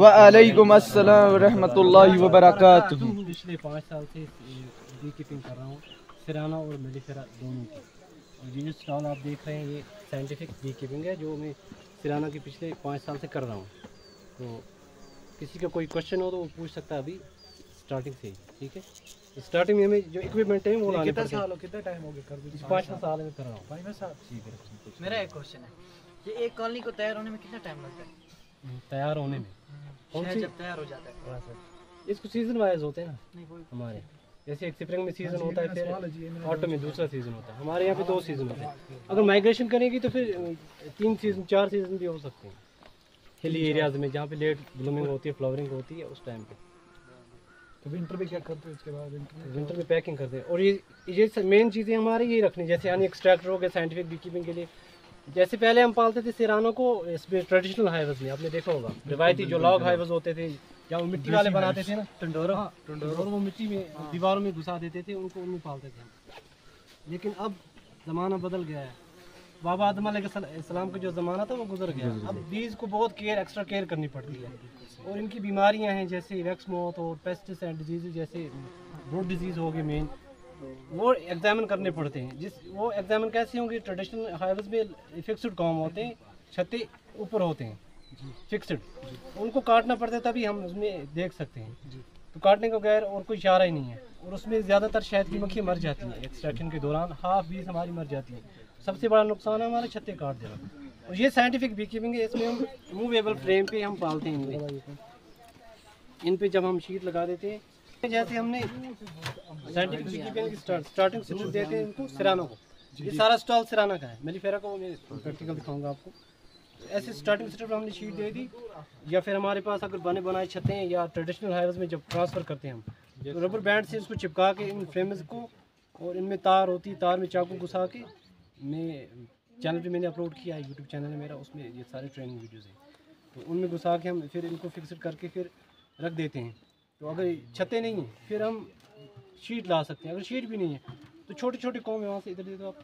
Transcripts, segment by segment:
वालेकुम अस्सलाम व रहमतुल्लाहि व बरकातुहू। पिछले 5 साल से बी कीपिंग कर रहा हूँ, सिराना और मेलिफेरा दोनों की। और ये जो स्टॉल आप देख रहे हैं ये साइंटिफिक बी कीपिंग है जो मैं सिराना की पिछले 5 साल से कर रहा हूँ। तो किसी का कोई क्वेश्चन हो तो वो पूछ सकता है अभी स्टार्टिंग से ही, ठीक है। स्टार्टिंग में हमें जो इक्विपमेंट है वो लाने पड़ते हैं। कितना टाइम हो गया कर 5 साल में कर रहा हूँ। 5 साल। मेरा एक क्वेश्चन है, ये एक कॉलोनी को तैयार होने में कितना टाइम लगता है? तैयार होने में शहर जब तैयार हो जाता है इसको सीजन वाइज होते हैं ना नहीं कोई हमारे, जैसे एक स्प्रिंग में सीज़न होता है, फिर ऑटो में दूसरा सीज़न होता है। हमारे यहाँ पे 2 सीज़न होते हैं। अगर माइग्रेशन करेगी तो फिर 3 सीज़न 4 सीज़न भी हो सकते हैं हिली एरियाज़ में, जहाँ पे लेट ब्लूमिंग होती है, फ्लावरिंग होती है उस टाइम पे। तो विंटर में क्या करते हैं? इसके बाद विंटर में पैकिंग करते हैं। और ये मेन चीज़ें हमारी ये रखनी, जैसे यानी एक्सट्रैक्टर हो गए साइंटिफिक बी कीपिंग के लिए। जैसे पहले हम पालते थे सिरानों को इसमें ट्रेडिशनल हाइवर्स में, आपने देखा होगा रिवायती जो लॉग हाइवर्स होते थे या वो मिट्टी वाले बनाते थे ना, टंडोरा वो मिट्टी में दीवारों में घुसा देते थे, उनको उनमें पालते थे हम। लेकिन अब ज़माना बदल गया है। बाबा आदम अलैहिस्सलाम का जो ज़माना था वो गुजर गया। अब बीज को बहुत एक्स्ट्रा केयर करनी पड़ती है। और इनकी बीमारियां हैं जैसे वैक्स मौत और पेस्टिस एंड डिजीज़, जैसे ब्रूड डिजीज़ हो गए मेन, वो एग्जामिन करने पड़ते हैं। वो एग्जामिन कैसे होंगे? ट्रेडिशनल हाइवर्स में फिक्स्ड कॉम होते हैं, छत्ते ऊपर होते हैं फिक्स्ड, उनको काटना पड़ता है तभी हम उसमें देख सकते हैं। तो काटने के बगैर और कोई चारा ही नहीं है। और उसमें ज़्यादातर शहद की मक्खियाँ मर जाती हैं एक्सट्रैक्शन के दौरान, हाफ बीज हमारी मर जाती है। सबसे बड़ा नुकसान है हमारे छत्ते काट देना। और ये साइंटिफिक बी कीपिंग है, इसमें हम मूवेबल फ्रेम पे हम पालते हैं इन पे जब हम शीट लगा देते हैं, जैसे हमने साइंटिफिक बी कीपिंग स्टार्टिंग से देते हैं इनको सिराना को। ये सारा स्टॉल सिराना का है, मेलिफेरा को मैं प्रैक्टिकल दिखाऊंगा आपको। ऐसे स्टार्टिंग स्टेप पर हमने शीट दे दी, या फिर हमारे पास अगर बने बनाए छतें हैं या ट्रेडिशनल हाइवर्स में जब ट्रांसफ़र करते हैं हम, तो रबर बैंड से इसको चिपका के इन फ्रेम्स को, और इनमें तार होती है, तार में चाकू घुसा के, मैं चैनल पे मैंने अपलोड किया है, यूट्यूब चैनल है मेरा, उसमें ये सारे ट्रेनिंग वीडियोज़ हैं। तो उनमें घुसा के हम फिर इनको फिक्स करके फिर रख देते हैं। तो अगर छतें नहीं हैं फिर हम शीट ला सकते हैं। अगर शीट भी नहीं है तो छोटे छोटे कॉम वहाँ से इधर दे दो आप।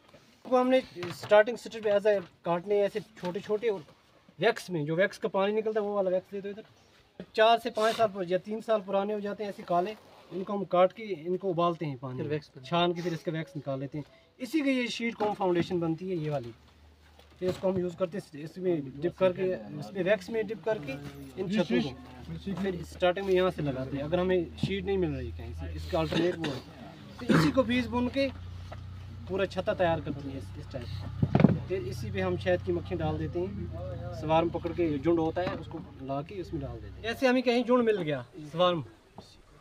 तो हमने स्टार्टिंग स्टेज पे ऐसा काटने ऐसे छोटे छोटे, और वैक्स में जो वैक्स का पानी निकलता है वो वाला वैक्स दे दो इधर। 4 से 5 साल या 3 साल पुराने हो जाते हैं ऐसे काले, इनको हम काट के इनको उबालते हैं पानी में, छान के फिर इसका वैक्स निकाल लेते हैं। इसी के ये शीट कॉम फाउंडेशन बनती है ये वाली। फिर इसको हम यूज़ करते हैं इसमें डिप करके, इसमें वैक्स में डिप करके इन छतों को फिर स्टार्टिंग में यहाँ से लगाते हैं। अगर हमें शीट नहीं मिल रही कहीं से, इसका अल्टरनेट वो है, तो इसी को बीज बुन के पूरा छत्ता तैयार करती है इस टाइप। फिर इसी पे हम शहद की मक्खी डाल देते हैं, स्वार्म पकड़ के झुंड होता है उसको ला के उसमें डाल देते हैं। जैसे हमें कहीं झुंड मिल गया, स्वार्म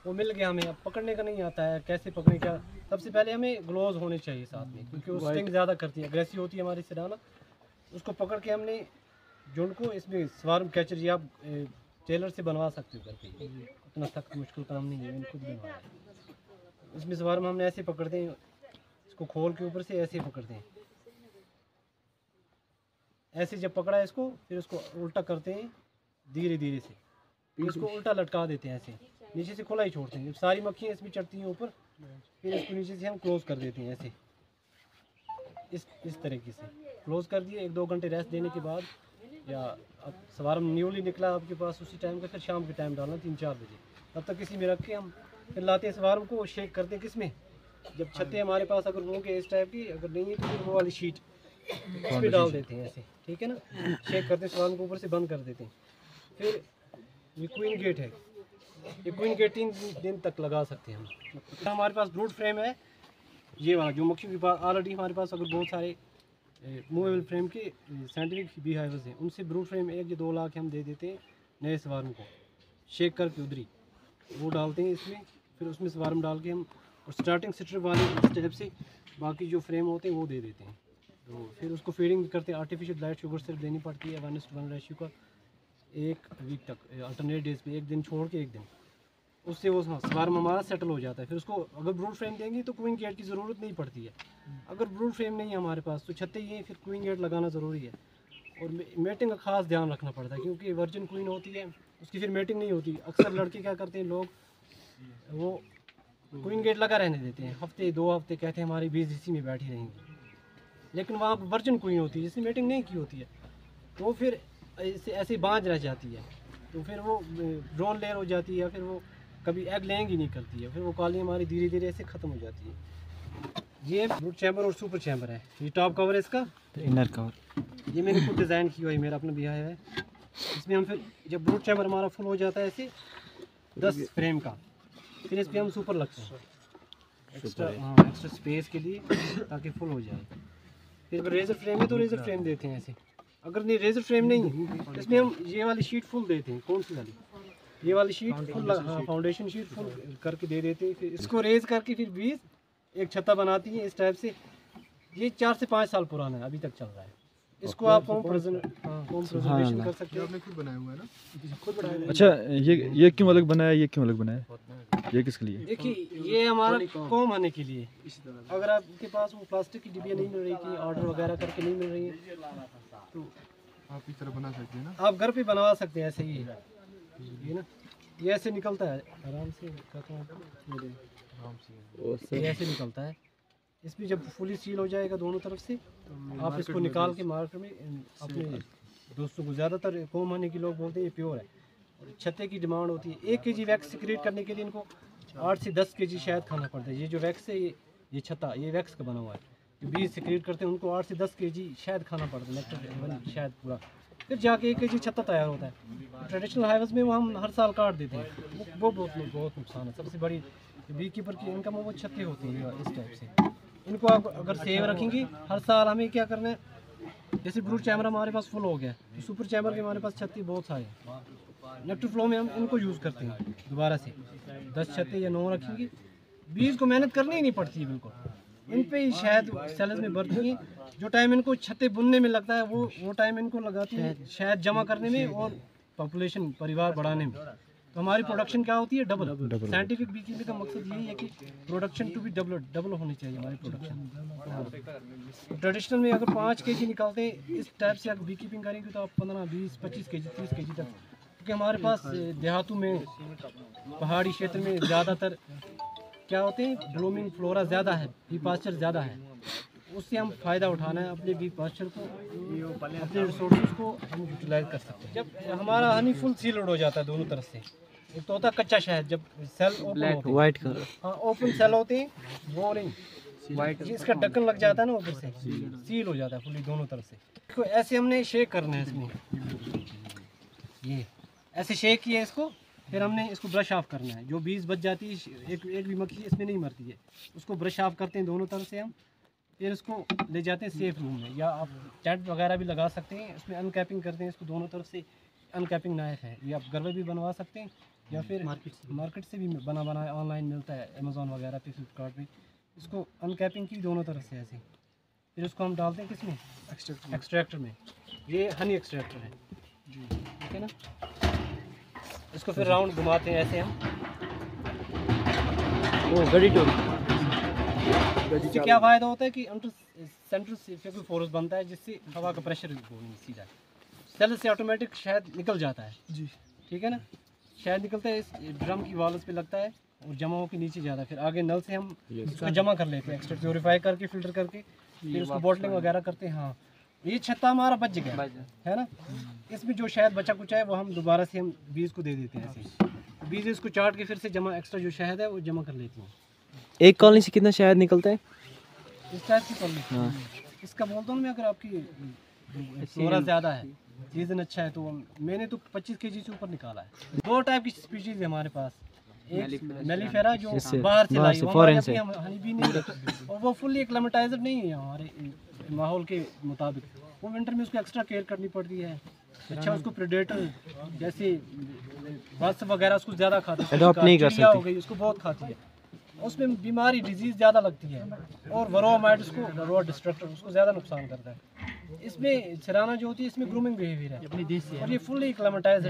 वो मिल गया, हमें अब पकड़ने का नहीं आता है, कैसे पकड़ने का। सबसे पहले हमें ग्लोव्स होने चाहिए साथ में, क्योंकि वो स्टिंग ज़्यादा करती है, अग्रेसिव होती है हमारी सिराना। उसको पकड़ के हमने झुंड को इसमें स्वार्म कैचर, या आप टेलर से बनवा सकते हो करके, उतना सख्त मुश्किल काम नहीं है, मैंने खुद बनवाया है। उसमें स्वार्म हमने ऐसे पकड़ते हैं, इसको खोल के ऊपर से ऐसे पकड़ते हैं, ऐसे जब पकड़ा इसको फिर उसको उल्टा करते हैं धीरे धीरे से, फिर इसको उल्टा लटका देते हैं, ऐसे नीचे से खुला ही छोड़ते हैं। जब सारी मक्खियाँ इसमें चढ़ती हैं ऊपर, फिर इसको नीचे से हम क्लोज़ कर देते हैं ऐसे, इस तरीके से क्लोज़ कर दिए। 1-2 घंटे रेस्ट देने के बाद, या अब स्वार्म न्यूली निकला आपके पास उसी टाइम का, फिर शाम के टाइम डालना 3-4 बजे, तब तक किसी में रख के हम फिर लाते हैं स्वार्म को, शेक करते हैं किस में, जब छत्ते हमारे पास अगर होंगे इस टाइप की, अगर नहीं है तो फिर वो वाली शीट इस पर डाल देते हैं ऐसे, ठीक है ना। शेक करते हैं, स्वार्म को ऊपर से बंद कर देते हैं। फिर ये क्वीन गेट है, ये क्वीन गेट 3 दिन तक लगा सकते हैं हम। हमारे पास ब्रूड फ्रेम है ये वाला, जो मक्खियों के पास ऑलरेडी हमारे पास अगर बहुत सारे मूवेबल फ्रेम के साइंटिफिक बी हाइवर्स हैं, उनसे ब्रूड फ्रेम 1 या 2 ला के हम दे देते हैं नए स्वार्म को, शेक करके उधरी वो डालते हैं इसमें, फिर उसमें स्वार्म डाल के हम, और स्टार्टिंग स्ट्रिप वाले स्टेप से बाकी जो फ्रेम होते हैं वो दे देते हैं। तो फिर उसको फीडिंग भी करते हैं, आर्टिफिशियल लाइट शुगर सिर्फ देनी पड़ती है 1:1 रेशियो का, 1 वीक तक, अल्टरनेट डेज पे 1 दिन छोड़ के 1 दिन, उससे वो स्वार्म हमारा सेटल हो जाता है। फिर उसको अगर ब्रूड फ्रेम देंगे तो क्वीन गेट की ज़रूरत नहीं पड़ती है। अगर ब्रूड फ्रेम नहीं है हमारे पास तो छत्ते ही हैं, फिर क्वीन गेट लगाना ज़रूरी है। और मेटिंग का खास ध्यान रखना पड़ता है, क्योंकि वर्जिन क्वीन होती है उसकी फिर मेटिंग नहीं होती। अक्सर लड़के क्या करते हैं लोग, वो क्वीन गेट लगा रहने देते हैं, हफ्ते 2 हफ्ते कहते हैं हमारी बीज इसी में बैठी रहेंगी, लेकिन वहाँ पर वर्जिन क्वीन होती है जिसने मेटिंग नहीं की होती है, तो फिर ऐसे बांझ रह जाती है, तो फिर वो ड्रोन लेयर हो जाती है, या फिर वो कभी एग लेंग ही नहीं करती है, फिर वो कॉलोनी हमारी धीरे धीरे ऐसे ख़त्म हो जाती है। ये ब्रूड चैम्बर और सुपर चैम्बर है, ये टॉप कवर है इसका, इनर कवर। ये मैंने खुद डिज़ाइन किया हुआ है, मेरा अपना भी आया है। इसमें हम फिर जब ब्रूड चैम्बर हमारा फुल हो जाता है ऐसे 10 फ्रेम का, फिर इस पर हम सुपर लगते हैं एक्स्ट्रा स्पेस के लिए, ताकि फुल हो जाए। फिर रेजर फ्रेम है तो रेजर फ्रेम देते हैं ऐसे, अगर नहीं रेजर फ्रेम नहीं है इसमें हम ये वाली शीट फुल देते हैं। कौन सी वाली? ये वाली शीट फुल, हाँ फाउंडेशन शीट फुल करके दे देते हैं। फिर इसको रेज करके फिर 20 एक छत्ता बनाती है इस टाइप से। ये 4 से 5 साल पुराना है, अभी तक चल रहा है। इसको आप होम प्रेजेंटेशन कर सकते हैं। खुद बनाया हुआ है ना? खुद बनाया है। अच्छा, ये क्यों अलग बनाया है, ये क्यों अलग बनाया है, ये किसके लिए? देखिए ये हमारा कॉम आने के लिए, अगर आपके पास वो प्लास्टिक की डिब्बियाँ नहीं मिल रही थी, ऑर्डर वगैरह करके नहीं मिल रही, तो आप इस तरह बना सकते हैं ना? आप घर पे बनवा सकते हैं ऐसे ही। ये ना, ये ऐसे निकलता है आराम से, ये ऐसे निकलता है। इसमें जब फुली सील हो जाएगा दोनों तरफ से, आप इसको निकाल के मार्केट में अपने दोस्तों को, ज़्यादातर कॉम आने के लोग बोलते हैं ये प्योर है, और छत्ते की डिमांड होती है। 1 kg वैक्स सिक्रेट करने के लिए इनको 8 से 10 kg शहद खाना पड़ता है। ये जो वैक्स है, ये छत्ता, ये वैक्स का बना हुआ है। जो बीज सिक्रेट करते हैं उनको 8 से 10 kg शहद खाना पड़ता है, नेक्टर शहद पूरा, फिर जाके 1 kg छत्ता तैयार होता है। ट्रेडिशनल हाईवेज में वो हम हर साल काट देते हैं, वो बहुत नुकसान है। सबसे बड़ी बी कीपर की इनकम वो छत्ते होती है इस टाइप से। इनको आप अगर सेव रखेंगे, हर साल हमें क्या करना है, जैसे ब्रूड चैम्बर हमारे पास फुल हो गया, तो सुपर चैम्बर के हमारे पास छत्ते बहुत सारे हैं। नेक्टर फ्लो में हम इनको यूज़ करते हैं दोबारा से, 10 छत्ते या 9 रखेंगे। बीज को मेहनत करनी ही नहीं पड़ती है बिल्कुल, इन पे ही शायद सेल्स में बढ़ती है। जो टाइम इनको छत्ते बुनने में लगता है वो टाइम इनको लगाती है शायद जमा करने में और पॉपुलेशन परिवार बढ़ाने में। तो हमारी प्रोडक्शन क्या होती है? डबल। साइंटिफिक बी कीपिंग का मकसद यही है कि प्रोडक्शन टू भी डबल होनी चाहिए हमारी प्रोडक्शन। ट्रेडिशनल में अगर 5 kg निकालते हैं, इस टाइप से अगर बी कीपिंग करेंगे तो आप 15, 20, 25 kg, 30 kg तक, क्योंकि हमारे पास देहातों में, पहाड़ी क्षेत्र में ज़्यादातर क्या होते हैं, ब्लूमिंग फ्लोरा ज़्यादा है, बी पास्चर ज़्यादा है। उससे हम फ़ायदा उठाना है, अपने बी पास्चर को, अपने रिसोर्सेज को हम यूटिलाइज कर सकते हैं। जब हमारा हनी फुल सील्ड हो जाता है दोनों तरफ से, एक तो होता है कच्चा शहद, जब सेल ओपन होते हैं, वाइट कलर, हाँ ओपन सेल होते हैं, वो नहीं वाइट, जिसका ढक्कन लग जाता है ना ऊपर से, सील हो जाता है फुली दोनों तरफ से। तो ऐसे हमने शेक करना है इसमें, ये ऐसे शेक किया इसको, फिर हमने इसको ब्रश ऑफ करना है। जो बीज बच जाती है, एक भी मक्खी इसमें नहीं मरती है, उसको ब्रश ऑफ करते हैं दोनों तरफ से हम, फिर इसको ले जाते हैं सेफ रूम में, या आप टेंट वगैरह भी लगा सकते हैं। इसमें अनकैपिंग करते हैं इसको दोनों तरफ से, अनकैपिंग नाइफ है, ये आप घर में भी बनवा सकते हैं, या फिर मार्केट से भी बनाया ऑनलाइन मिलता है, अमेज़ॉन वगैरह पे, फ्लिपकार्ट पे। इसको अनकैपिंग की दोनों तरफ से ऐसे, फिर इसको हम डालते हैं किसमें, एक्सट्रैक्टर में। ये हनी एक्सट्रैक्टर है, ठीक है ना। इसको फिर राउंड घुमाते हैं ऐसे हम, ओ गड़ी टोरी। इससे क्या फ़ायदा होता है कि सेंट्रल से फोर्स बनता है, जिससे हवा का प्रेशर सीधा सेल से ऑटोमेटिक शहद निकल जाता है जी, ठीक है ना। शहद निकलता है, इस ड्रम की वॉल्स पे लगता है और जमा होकर नीचे जाता है। फिर आगे नल से हम इसको जमा कर लेते हैं, एक्स्ट्रा प्योरीफाई करके, फिल्टर करके, फिर उसको बॉटलिंग वगैरह करते हैं। हाँ, ये छत्ता हमारा बच गया है ना। इसमें जो शहद बचा कुछ है वो हम दोबारा से हम बीज को दे देते हैं ऐसे। बीज इसको चाट के फिर से जमा, एक्स्ट्रा जो शहद है वो जमा कर लेते हैं। एक कॉलोनी से कितना शहद निकलता है? इस टाइप की कॉलोनी इसका बोलता हूँ मैं, अगर आपकी फ्लोरा ज़्यादा है, सीजन अच्छा है, तो मैंने तो 25 kg से ऊपर निकाला है। 2 टाइप की स्पीशीज है हमारे पास, एक मेलिफेरा जो बाहर से लाई, फॉरेन से, हनी भी नहीं, और वो फुल्ली एक्लेमेटाइजर नहीं है हमारे माहौल के मुताबिक। वो विंटर में उसको एक्स्ट्रा केयर करनी पड़ती है। अच्छा, उसको प्रेडेटर जैसे बस वगैरह उसको ज़्यादा खाती है, अडॉप्ट नहीं कर सकती, हो गई उसको बहुत खाती है, उसमें बीमारी डिजीज़ ज़्यादा लगती है, और वरोमाइड उसको, वरोआ डिस्ट्रक्टर उसको ज़्यादा नुकसान करता है। इसमें सिराना जो होती है, इसमें ग्रूमिंग बिहेवियर है अपनी देश से, और ये फुल्ली एक्लेमेटाइज्ड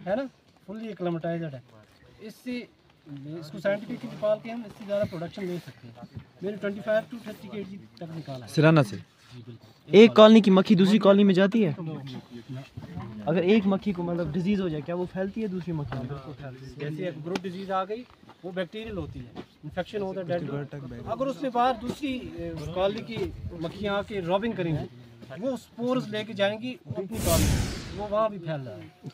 है ना, फुल्ली एक्लेमेटाइज्ड है। इससे इसको साइंटिफिकली पाल के हम इससे ज़्यादा प्रोडक्शन ले सकते हैं। मैंने 25 to 30 kg तक निकाला है सिराना से। एक कॉलोनी की मक्खी दूसरी कॉलोनी में जाती है? अगर एक मक्खी को मतलब डिजीज़ हो जाए, क्या वो फैलती है दूसरी मक्खी में? जैसे ग्रुप डिजीज़ आ गई, वो बैक्टीरियल होती है, इन्फेक्शन होता है डेड। अगर उसमें बाहर दूसरी कॉलोनी की मक्खियाँ आके रॉबिंग करेंगी, वो स्पोर्स लेके जाएंगी अपनी कॉलोनी, वो वहाँ भी फैल रहा है।